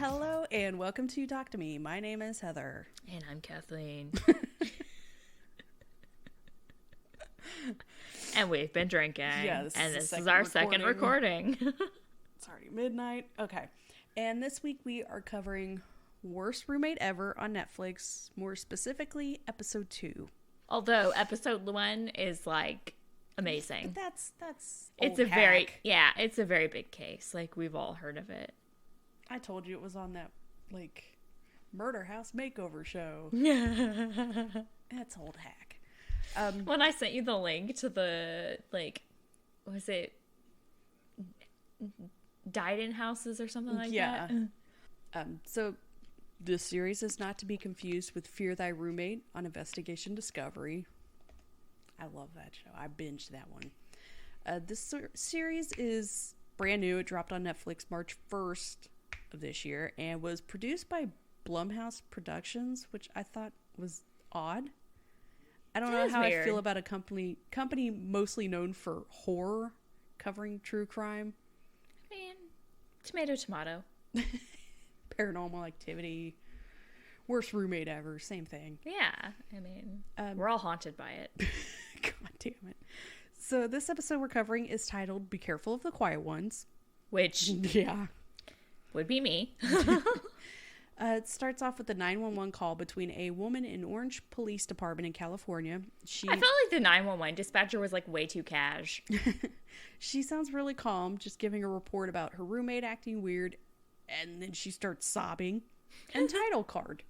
Hello and welcome to Talk to Me. My name is Heather. And I'm Kathleen. And we've been drinking. Yeah, this is our second recording. It's already midnight. Okay. And this week we are covering Worst Roommate Ever on Netflix, more specifically episode 2. Although episode 1 is like amazing. But that's it's old a hack. it's a very big case. Like, we've all heard of it. I told you it was on that like murder house makeover show. That's old hack. When I sent you the link to the, like, was it died-in houses or something like that? So this series is not to be confused with Fear Thy Roommate on Investigation Discovery. I love that show. I binged that one. This series is brand new. It dropped on Netflix March 1st of this year and was produced by Blumhouse Productions, which I thought was odd. I don't know how weird. I feel about a company mostly known for horror covering true crime. I mean, tomato. Paranormal Activity, Worst Roommate Ever, same thing. Yeah, I mean, we're all haunted by it. God damn it. So this episode we're covering is titled Be Careful of the Quiet Ones. Which, yeah, would be me. It starts off with a 911 call between a woman in Orange Police Department in California. I felt like the 911 dispatcher was like way too cash. She sounds really calm, just giving a report about her roommate acting weird, and then she starts sobbing. And title card.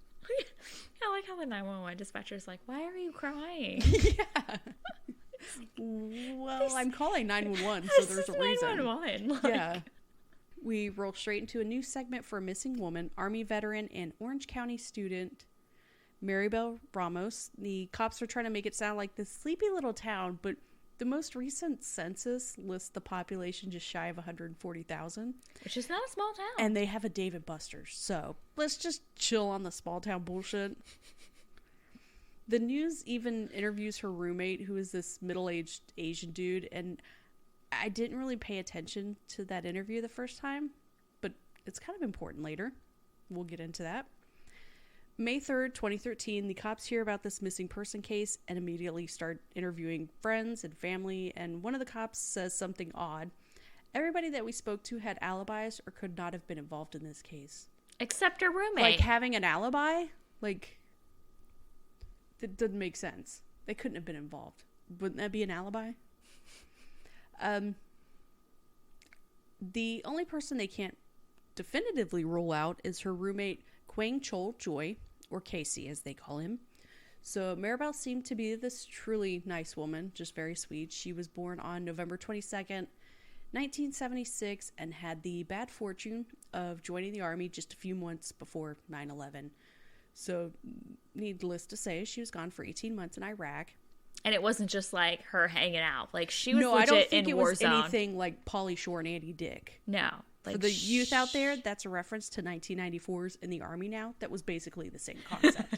I like how the 911 dispatcher is like, "Why are you crying?" Yeah. Well, I'm calling 911, so there's a reason. 911. Like... Yeah. We roll straight into a new segment for a missing woman, Army veteran, and Orange County student Maribel Ramos. The cops are trying to make it sound like this sleepy little town, but the most recent census lists the population just shy of 140,000. Which is not a small town. And they have a David Buster's, so let's just chill on the small town bullshit. The news even interviews her roommate, who is this middle-aged Asian dude, and I didn't really pay attention to that interview the first time, but it's kind of important later. We'll get into that. May 3rd, 2013, the cops hear about this missing person case and immediately start interviewing friends and family, and one of the cops says something odd. Everybody that we spoke to had alibis or could not have been involved in this case. Except her roommate. Like, having an alibi? Like, that doesn't make sense. They couldn't have been involved. Wouldn't that be an alibi? The only person they can't definitively rule out is her roommate, Kwang Chol Joy, or Casey as they call him. So Maribel seemed to be this truly nice woman, just very sweet. She was born on November 22nd, 1976, and had the bad fortune of joining the Army just a few months before 9/11. So, needless to say, she was gone for 18 months in Iraq. And it wasn't just like her hanging out. Like, she was no, legit I don't think in it war was zone. anything like Pauly Shore and Andy Dick. No. Like, for the youth out there, that's a reference to 1994's in the Army now. That was basically the same concept.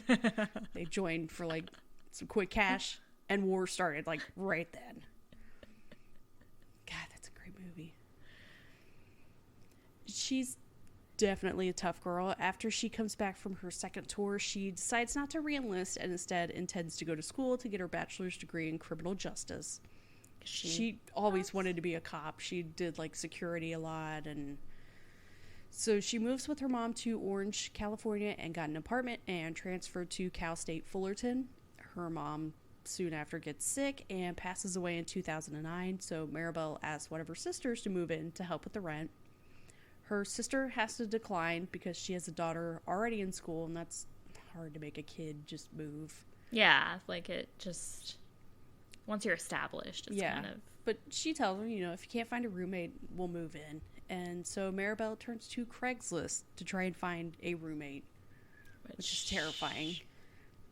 They joined for like some quick cash, and war started like right then. God, that's a great movie. She's definitely a tough girl. After she comes back from her second tour, she decides not to re-enlist and instead intends to go to school to get her bachelor's degree in criminal justice. She always wanted to be a cop. She did like security a lot, and so she moves with her mom to Orange, California, and got an apartment and transferred to Cal State Fullerton. Her mom soon after gets sick and passes away in 2009, so Maribel asks one of her sisters to move in to help with the rent. Her sister has to decline because she has a daughter already in school, and that's hard to make a kid just move. Yeah, like, it just... Once you're established, it's kind of... But she tells her, if you can't find a roommate, we'll move in. And so Maribel turns to Craigslist to try and find a roommate, which is terrifying.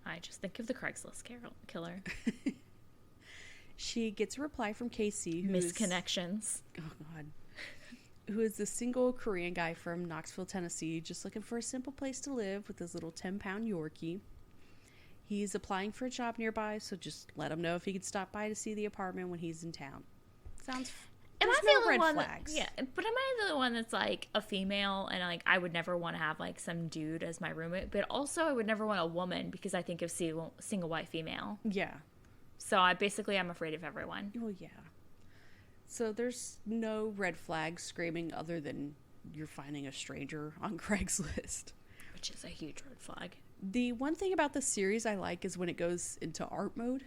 I just think of the Craigslist killer. She gets a reply from Casey, Misconnections. Oh, God. Who is the single Korean guy from Knoxville, Tennessee, just looking for a simple place to live with his little 10-pound Yorkie. He's applying for a job nearby, so just let him know if he could stop by to see the apartment when he's in town. Sounds there's I no the only red one flags. Yeah, but am I the only one that's like a female and like I would never want to have like some dude as my roommate, but also I would never want a woman because I think of single white female. Yeah. So I'm afraid of everyone. Well, yeah. So there's no red flags screaming other than you're finding a stranger on Craigslist. Which is a huge red flag. The one thing about this series I like is when it goes into art mode,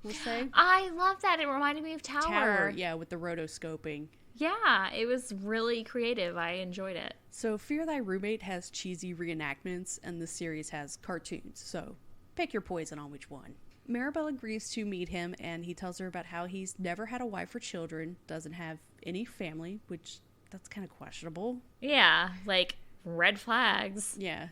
we'll say. I love that. It reminded me of Tower. Yeah, with the rotoscoping. Yeah, it was really creative. I enjoyed it. So Fear Thy Roommate has cheesy reenactments, and the series has cartoons. So pick your poison on which one. Maribel agrees to meet him, and he tells her about how he's never had a wife or children, doesn't have any family, which that's kind of questionable. Yeah, like red flags. Yeah.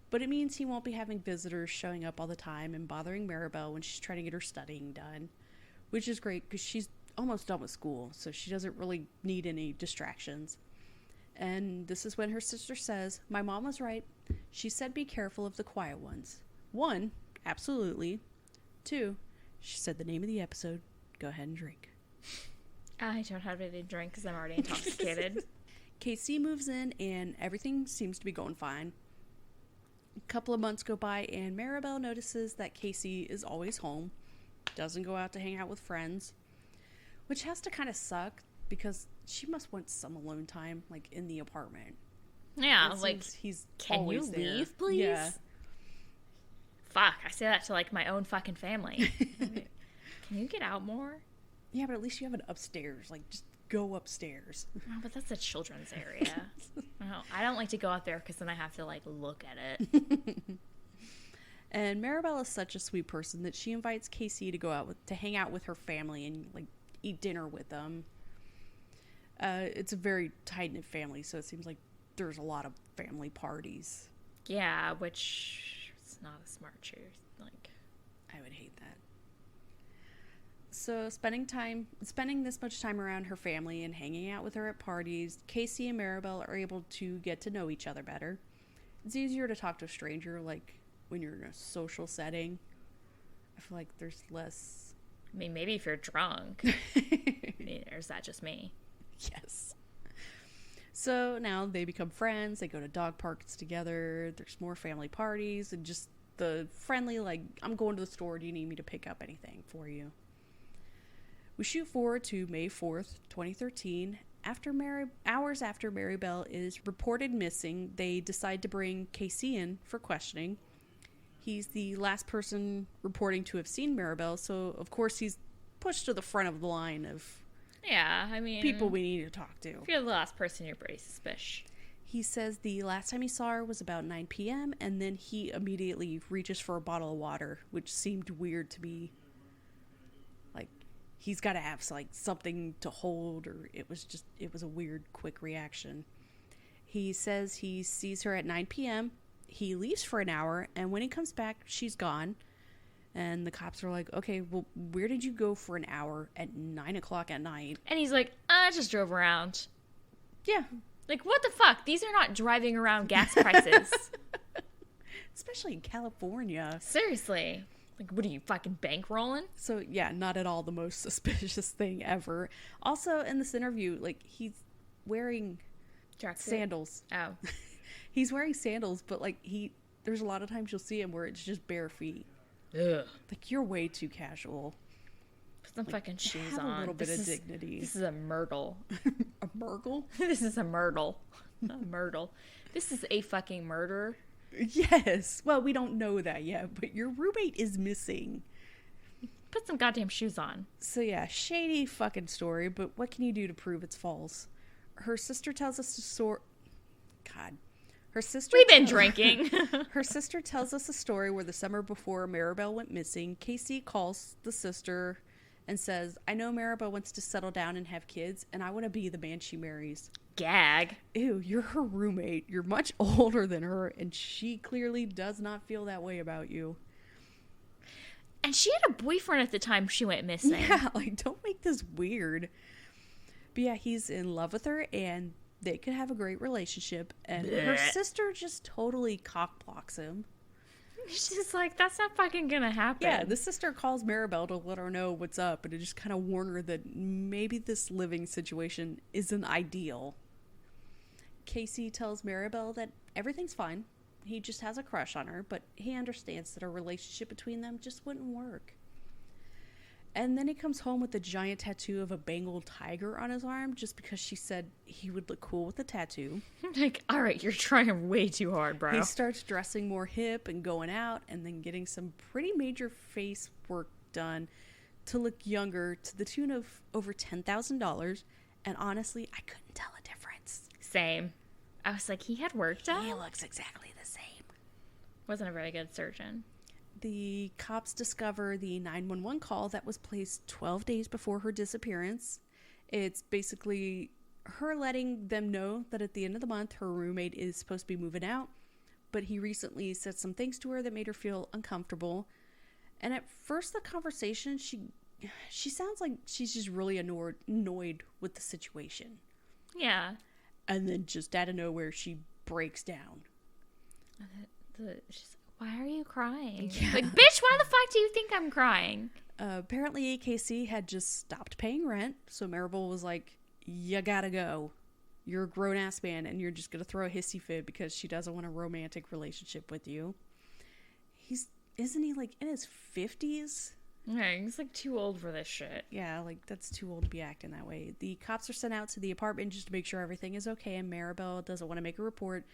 But it means he won't be having visitors showing up all the time and bothering Maribel when she's trying to get her studying done, which is great because she's almost done with school, so she doesn't really need any distractions. And this is when her sister says, "My mom was right. She said be careful of the quiet ones." 1, absolutely. 2, she said the name of the episode. Go ahead and drink. I don't have any drink because I'm already intoxicated. Casey moves in and everything seems to be going fine. A couple of months go by and Maribel notices that Casey is always home, doesn't go out to hang out with friends, which has to kind of suck because she must want some alone time, like in the apartment. Yeah, like he's can you always there. leave, please? Yeah. Fuck, I say that to like my own fucking family. Can you get out more? Yeah, but at least you have an upstairs. Like, just go upstairs. Oh, but that's a children's area. I don't like to go out there because then I have to like look at it. And Maribel is such a sweet person that she invites Casey to go out to hang out with her family and like eat dinner with them. It's a very tight-knit family, so it seems like there's a lot of family parties. Yeah, which is not a smart choice. Like, I would hate that. So spending this much time around her family and hanging out with her at parties, Casey and Maribel are able to get to know each other better. It's easier to talk to a stranger, like when you're in a social setting. I feel like there's less... I mean, maybe if you're drunk. Or is that just me? Yes. So now they become friends. They go to dog parks together. There's more family parties and just the friendly, like, I'm going to the store. Do you need me to pick up anything for you? We shoot forward to May 4th, 2013. Hours after Maribel is reported missing, they decide to bring Casey in for questioning. He's the last person reporting to have seen Maribel, so of course he's pushed to the front of the line of people we need to talk to. If you're the last person, you're pretty suspicious. He says the last time he saw her was about 9 p.m., and then he immediately reaches for a bottle of water, which seemed weird to me. Like, he's got to have like something to hold, or it was a weird, quick reaction. He says he sees her at 9 p.m., he leaves for an hour, and when he comes back, she's gone. And the cops are like, okay, well, where did you go for an hour at 9 o'clock at night? And he's like, I just drove around. Yeah. Like, what the fuck? These are not driving around gas prices. Especially in California. Seriously. Like, what are you, fucking bankrolling? So, yeah, not at all the most suspicious thing ever. Also, in this interview, like, he's wearing sandals. Oh. He's wearing sandals, but, like, there's a lot of times you'll see him where it's just bare feet. Ugh. Like, you're way too casual. Put some fucking shoes have on. A little bit of dignity. This is a myrtle. A myrtle? This is a myrtle. Not a myrtle. This is a fucking murder. Yes. Well, we don't know that yet, but your roommate is missing. Put some goddamn shoes on. So yeah, shady fucking story, but what can you do to prove it's false? Her sister tells us a story. God. We've been drinking. Her sister tells us a story where the summer before Maribel went missing, Casey calls the sister and says, I know Maribel wants to settle down and have kids, and I want to be the man she marries. Gag. Ew, you're her roommate. You're much older than her, and she clearly does not feel that way about you. And she had a boyfriend at the time she went missing. Yeah, like, don't make this weird. But yeah, he's in love with her, and they could have a great relationship, and her sister just totally cockblocks him. She's like, that's not fucking gonna happen. Yeah, the sister calls Maribel to let her know what's up, and to just kind of warn her that maybe this living situation isn't ideal. Casey tells Maribel that everything's fine. He just has a crush on her, but he understands that a relationship between them just wouldn't work. And then he comes home with a giant tattoo of a Bengal tiger on his arm just because she said he would look cool with the tattoo. Like, all right, you're trying way too hard, bro. He starts dressing more hip and going out and then getting some pretty major face work done to look younger to the tune of over $10,000. And honestly, I couldn't tell a difference. Same. I was like, he had work done? He looks exactly the same. Wasn't a very good surgeon. The cops discover the 911 call that was placed 12 days before her disappearance. It's basically her letting them know that at the end of the month, her roommate is supposed to be moving out, but he recently said some things to her that made her feel uncomfortable. And at first, the conversation, she sounds like she's just really annoyed with the situation. Yeah. And then just out of nowhere, she breaks down. She's like, why are you crying? Yeah. Like, bitch, why the fuck do you think I'm crying? Apparently, KC had just stopped paying rent, so Maribel was like, you gotta go. You're a grown-ass man, and you're just gonna throw a hissy fit because she doesn't want a romantic relationship with you. Isn't he, like, in his 50s? Yeah, he's, like, too old for this shit. Yeah, like, that's too old to be acting that way. The cops are sent out to the apartment just to make sure everything is okay, and Maribel doesn't want to make a report.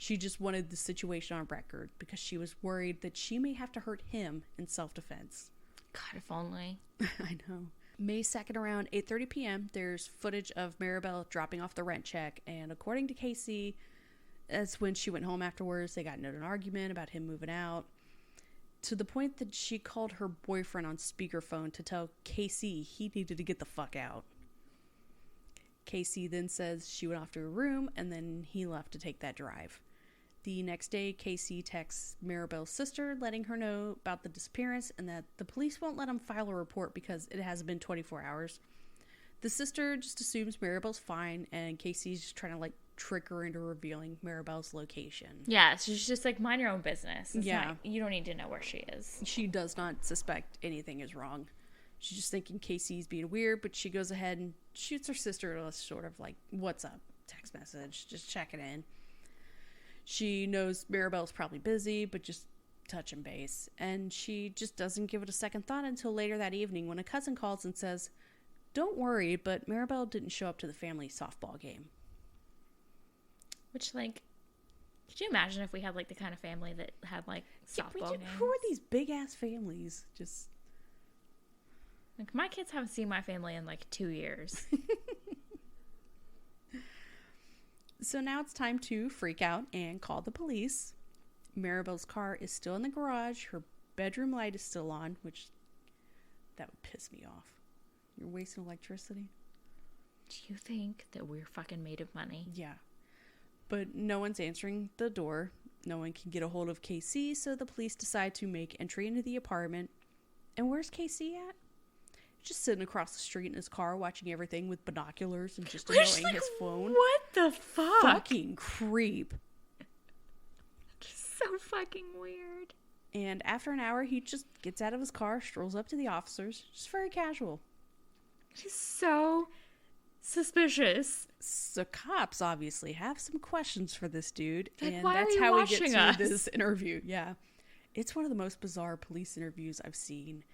She just wanted the situation on record because she was worried that she may have to hurt him in self-defense. God, if only. I know. May 2nd around 8:30 p.m., there's footage of Maribel dropping off the rent check, and according to Casey, that's when she went home afterwards. They got into an argument about him moving out, to the point that she called her boyfriend on speakerphone to tell Casey he needed to get the fuck out. Casey then says she went off to her room, and then he left to take that drive. The next day, Casey texts Maribel's sister, letting her know about the disappearance and that the police won't let him file a report because it hasn't been 24 hours. The sister just assumes Maribel's fine, and Casey's just trying to, like, trick her into revealing Maribel's location. Yeah, she's just like, mind your own business. Yeah. You don't need to know where she is. She does not suspect anything is wrong. She's just thinking Casey's being weird, but she goes ahead and shoots her sister a sort of like, what's up? Text message, just checking in. She knows Maribel's probably busy, but just touching base. And she just doesn't give it a second thought until later that evening when a cousin calls and says, don't worry, but Maribel didn't show up to the family softball game. Which, like, could you imagine if we had, like, the kind of family that had, like, softball games? Who are these big-ass families? Just... Like, my kids haven't seen my family in, like, 2 years. So now it's time to freak out and call the police. Maribel's car is still in the garage. Her bedroom light is still on, which that would piss me off. You're wasting electricity. Do you think that we're fucking made of money? Yeah. But no one's answering the door. No one can get a hold of KC, so the police decide to make entry into the apartment. And where's KC at? Just sitting across the street in his car, watching everything with binoculars and just enjoying his phone. What the fuck? Fucking creep. Just so fucking weird. And after an hour, he just gets out of his car, strolls up to the officers. Just very casual. Just so suspicious. So cops obviously have some questions for this dude. Like, and why that's are you how we get watching to us? this interview. Yeah. It's one of the most bizarre police interviews I've seen.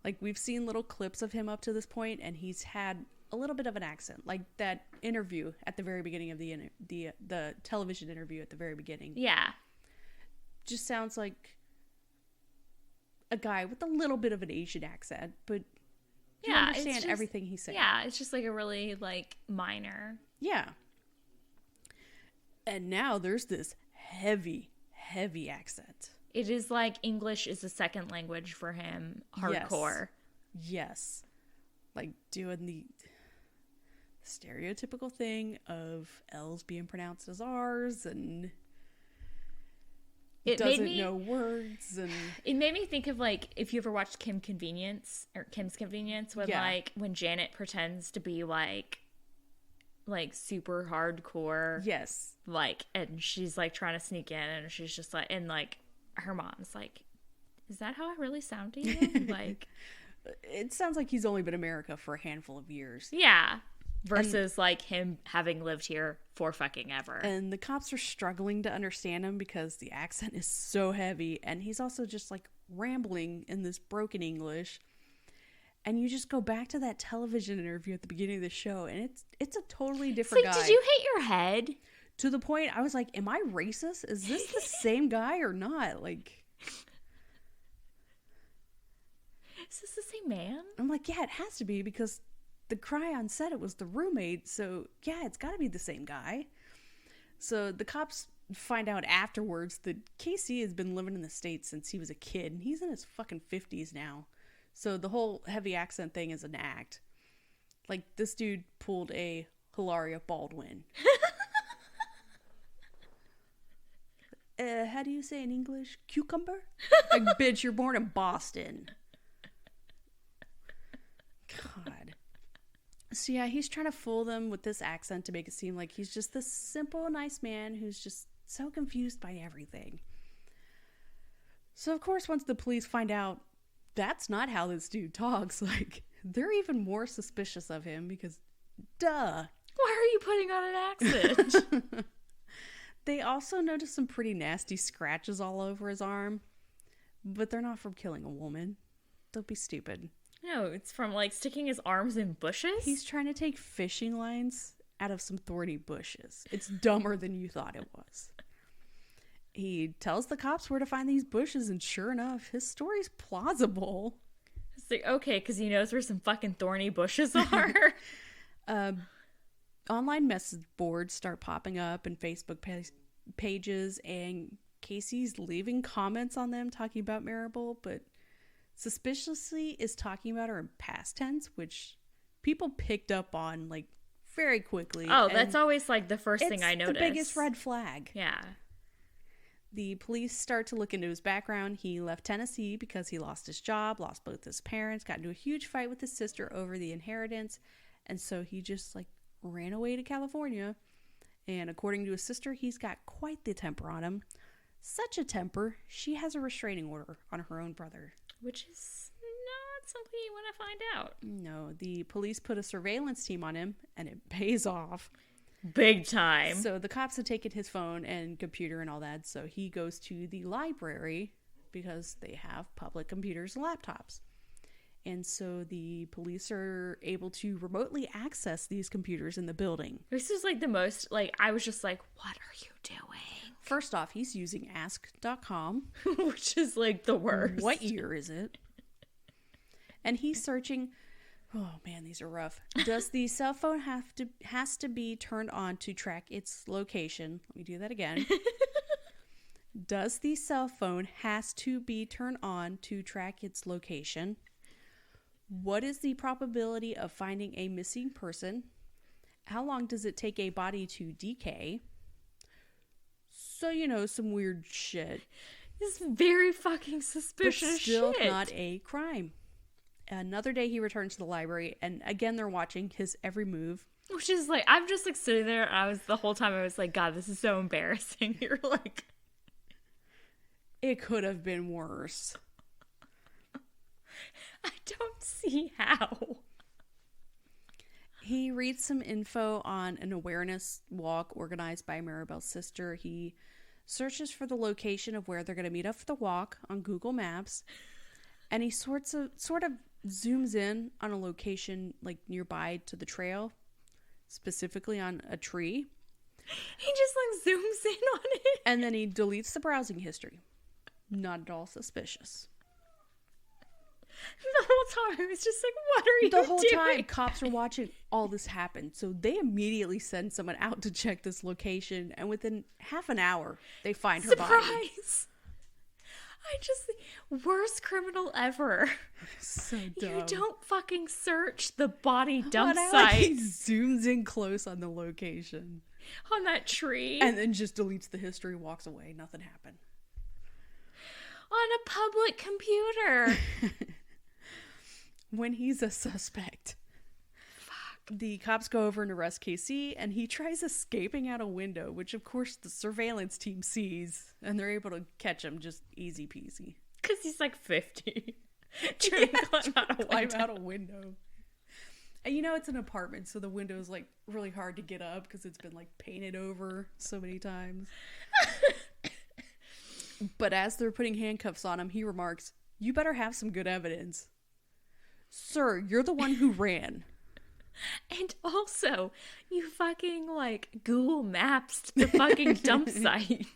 Like, we've seen little clips of him up to this point, and he's had a little bit of an accent. Like that interview at the very beginning of the television interview at the very beginning. Yeah. Just sounds like a guy with a little bit of an Asian accent, but you understand everything he's saying. Yeah, it's just like a really, like, minor. Yeah. And now there's this heavy accent. It is like English is a second language for him. Hardcore. Yes. Like doing the stereotypical thing of L's being pronounced as R's and it doesn't know words. And it made me think of, like, if you ever watched Kim's Convenience, when like when Janet pretends to be like super hardcore. Yes. Like, and she's like trying to sneak in and she's just like, and like her mom's like, is that how I really sound to you? Like, it sounds like he's only been in America for a handful of years. Yeah. Versus, like, him having lived here for fucking ever. And the cops are struggling to understand him because the accent is so heavy. And he's also just, like, rambling in this broken English. And you just go back to that television interview at the beginning of the show, and it's a totally different guy. Did you hit your head? To the point, I was like, am I racist? Is this the same guy or not? Like... Is this the same man? I'm like, yeah, it has to be because... the cry on set, it was the roommate, so yeah, it's got to be the same guy. So the cops find out afterwards that Casey has been living in the States since he was a kid, and he's in his fucking 50s now. So the whole heavy accent thing is an act. Like, this dude pulled a Hilaria Baldwin. How do you say in English? Cucumber? Like, bitch, you're born in Boston. God. So yeah, he's trying to fool them with this accent to make it seem like he's just this simple, nice man who's just so confused by everything. So of course, once the police find out that's not how this dude talks, like, they're even more suspicious of him because, duh. Why are you putting on an accent? They also notice some pretty nasty scratches all over his arm, but they're not from killing a woman. Don't be stupid. No, it's from, like, sticking his arms in bushes? He's trying to take fishing lines out of some thorny bushes. It's dumber than you thought it was. He tells the cops where to find these bushes, and sure enough, his story's plausible. It's like, okay, because he knows where some fucking thorny bushes are. Online message boards start popping up and Facebook pages, and Casey's leaving comments on them talking about Maribel, but suspiciously is talking about her in past tense, which people picked up on, like, very quickly. Oh, that's always, like, the first thing I noticed. It's the biggest red flag. Yeah. The police start to look into his background. He left Tennessee because he lost his job, lost both his parents, got into a huge fight with his sister over the inheritance, and so he just, like, ran away to California. And according to his sister, he's got quite the temper on him. Such a temper, she has a restraining order on her own brother. Which is not something you want to find out. No, the police put a surveillance team on him, and it pays off. Big time. So the cops had taken his phone and computer and all that, so he goes to the library because they have public computers and laptops. And so the police are able to remotely access these computers in the building. This is, like, the most, like, I was just like, what are you doing? First off, he's using ask.com. Which is, like, the worst. What year is it? And he's searching. Oh, man, these are rough. Does the cell phone has to be turned on to track its location? Let me do that again. Does the cell phone has to be turned on to track its location? What is the probability of finding a missing person? How long does it take a body to decay? So, you know, some weird shit. This is very fucking suspicious but still shit. Not a crime. Another day he returns to the library, and again they're watching his every move. Which is, like, I'm just, like, sitting there, and the whole time I was like, God, this is so embarrassing. You're like... It could have been worse. I don't see how. He reads some info on an awareness walk organized by Maribel's sister. He searches for the location of where they're going to meet up for the walk on Google Maps. And he sort of zooms in on a location, like, nearby to the trail, specifically on a tree. He just, like, zooms in on it. And then he deletes the browsing history. Not at all suspicious. The whole time, it was just like, what are you doing? The whole time, cops are watching all this happen. So they immediately send someone out to check this location. And within half an hour, they find her body. Surprise! Worst criminal ever. So dumb. You don't fucking search the body dump Like site. he zooms in close on the location. On that tree. And then just deletes the history, walks away. Nothing happened. On a public computer. When he's a suspect. Fuck. The cops go over and arrest Casey, and he tries escaping out a window, which of course the surveillance team sees, and they're able to catch him just easy peasy. Because he's like 50. Trying to climb out a window. And you know it's an apartment, so the window's like really hard to get up because it's been like painted over so many times. But as they're putting handcuffs on him, he remarks, "You better have some good evidence." Sir, you're the one who ran. And also, you fucking like Google Maps the fucking dump site.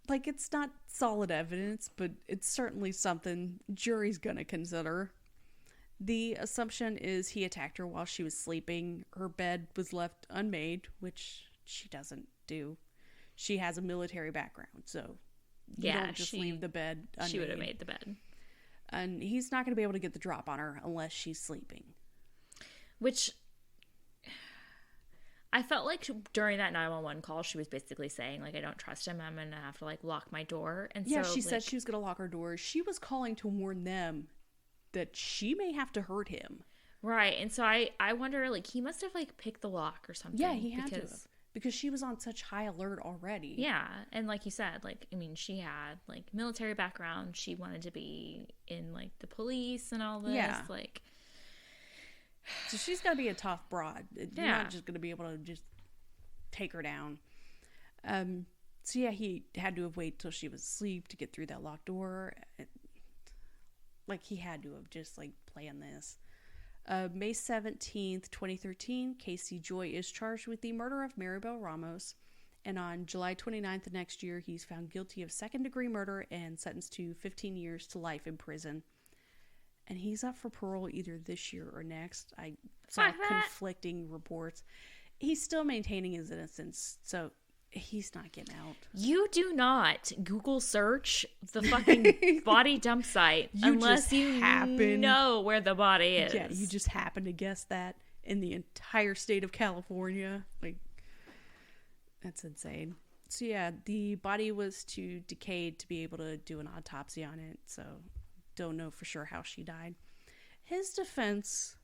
Like, it's not solid evidence, but it's certainly something jury's gonna consider. The assumption is he attacked her while she was sleeping. Her bed was left unmade, which she doesn't do. She has a military background, so you don't just leave the bed unmade. She would have made the bed. And he's not going to be able to get the drop on her unless she's sleeping. Which, I felt like during that 911 call, she was basically saying, like, I don't trust him. I'm going to have to, like, lock my door. And yeah, so, she said she was going to lock her door. She was calling to warn them that she may have to hurt him. Right. And so I wonder, like, he must have, like, picked the lock or something. Yeah, he had to have. Because she was on such high alert already. Yeah. And like you said, like, I mean, she had, like, military background. She wanted to be in, like, the police and all this. Yeah. Like, so she's got to be a tough broad. You're not just going to be able to just take her down. So yeah, he had to have waited till she was asleep to get through that locked door. Like, he had to have just, like, planned this. May 17th, 2013, Casey Joy is charged with the murder of Maribel Ramos. And on July 29th of next year, he's found guilty of second-degree murder and sentenced to 15 years to life in prison. And he's up for parole either this year or next. I saw conflicting reports. He's still maintaining his innocence, so he's not getting out. You do not Google search the fucking body dump site unless you know where the body is. Yeah, you just happen to guess that in the entire state of California. Like, that's insane. So yeah, the body was too decayed to be able to do an autopsy on it, so don't know for sure how she died. His defense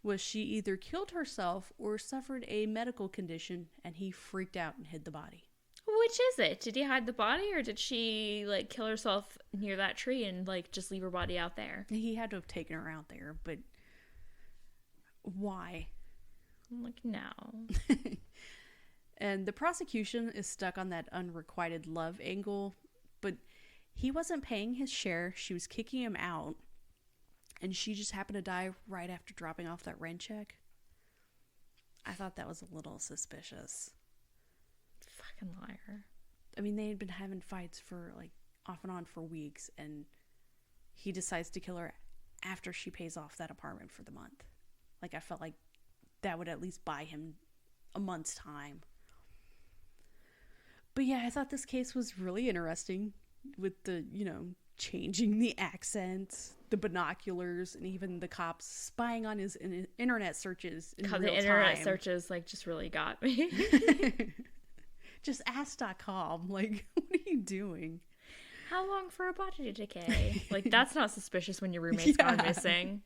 was she either killed herself or suffered a medical condition, and he freaked out and hid the body. Which is it? Did he hide the body, or did she, like, kill herself near that tree and, like, just leave her body out there? He had to have taken her out there, but why? I'm like, no. And the prosecution is stuck on that unrequited love angle, but he wasn't paying his share. She was kicking him out, and she just happened to die right after dropping off that rent check. I thought that was a little suspicious. Fucking liar. I mean, they had been having fights for, like, off and on for weeks, and he decides to kill her after she pays off that apartment for the month. Like, I felt like that would at least buy him a month's time. But yeah, I thought this case was really interesting with the, you know, changing the accent, the binoculars, and even the cops spying on his internet searches in real time. The internet searches, like, just really got me. Just ask.com. Like, what are you doing? How long for a body to decay? Like, that's not suspicious when your roommate's gone missing.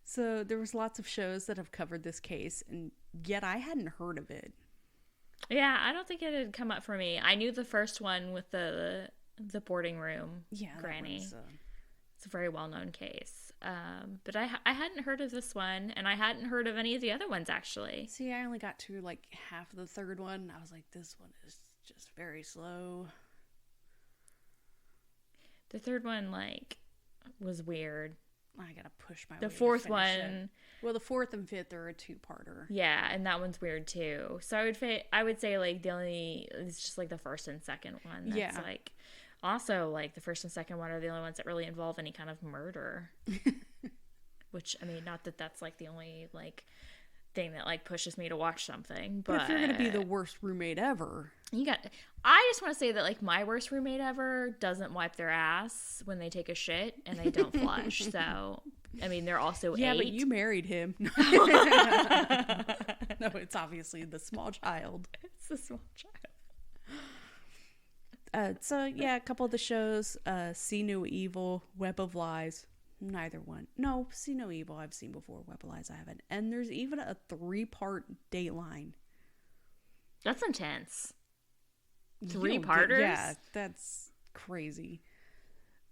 So there was lots of shows that have covered this case, and yet I hadn't heard of it. Yeah, I don't think it had come up for me. I knew the first one with the boarding room granny. It's a very well-known case. But I hadn't heard of this one, and I hadn't heard of any of the other ones, actually. See, I only got to, like, half of the third one, and I was like, this one is just very slow. The third one, like, was weird. I gotta push my way The fourth one... it. Well, the fourth and fifth are a two-parter. Yeah, and that one's weird, too. So I would say, like, it's just, like, the first and second one. That's, like... Also, like, the first and second one are the only ones that really involve any kind of murder. Which, I mean, not that that's, like, the only, like, thing that, like, pushes me to watch something. But if you're going to be the worst roommate ever. I just want to say that, like, my worst roommate ever doesn't wipe their ass when they take a shit, and they don't flush. So, I mean, they're also 8. Yeah, but you married him. No, it's obviously the small child. It's the small child. So, yeah, a couple of the shows, See No Evil, Web of Lies, Neither one. No, See No Evil I've seen before. Weapon Lies I haven't. And there's even a 3-part Dateline. That's intense. 3-parters? Yeah, that's crazy.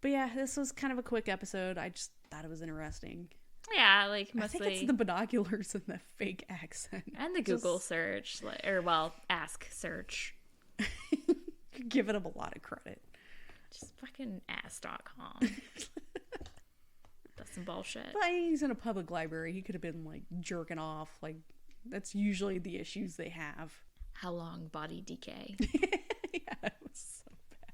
But yeah, this was kind of a quick episode. I just thought it was interesting. Yeah, like mostly. I think it's the binoculars and the fake accent. And the Google search. Or, well, ask search. Giving him a lot of credit. Just fucking ass.com. That's some bullshit. But he's in a public library. He could have been, like, jerking off. Like, that's usually the issues they have. How long body decay? Yeah, it was so bad.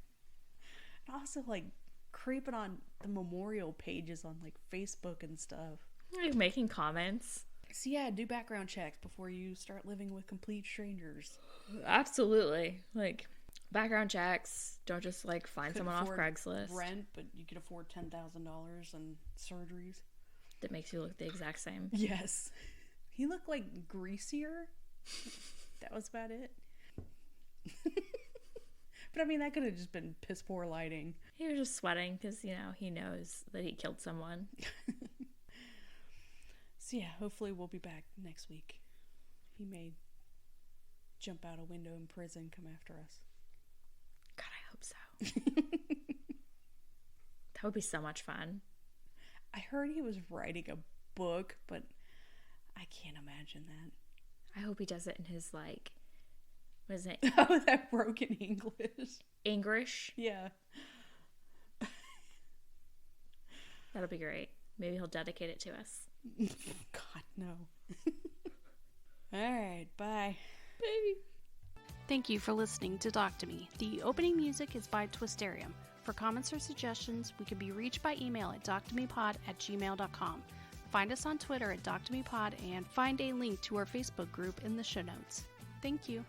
And also, like, creeping on the memorial pages on, like, Facebook and stuff. Like, making comments. So, yeah, do background checks before you start living with complete strangers. Absolutely. Like, background checks. Don't just, like, find someone off Craigslist. Rent, but you could afford $10,000 in surgeries. That makes you look the exact same. Yes. He looked, like, greasier. That was about it. But I mean, that could have just been piss poor lighting. He was just sweating because, you know, he knows that he killed someone. So yeah, hopefully we'll be back next week. He may jump out a window in prison, come after us. God, I hope so. That would be so much fun. I heard he was writing a book, but I can't imagine that. I hope he does it in his, like, what is it? Oh, that broken English. English? Yeah. That'll be great. Maybe he'll dedicate it to us. God, no. All right, bye. Baby. Thank you for listening to Doc to Me. The opening music is by Twisterium. For comments or suggestions, we can be reached by email at doctomepod@gmail.com. Find us on Twitter at doctomepod and find a link to our Facebook group in the show notes. Thank you.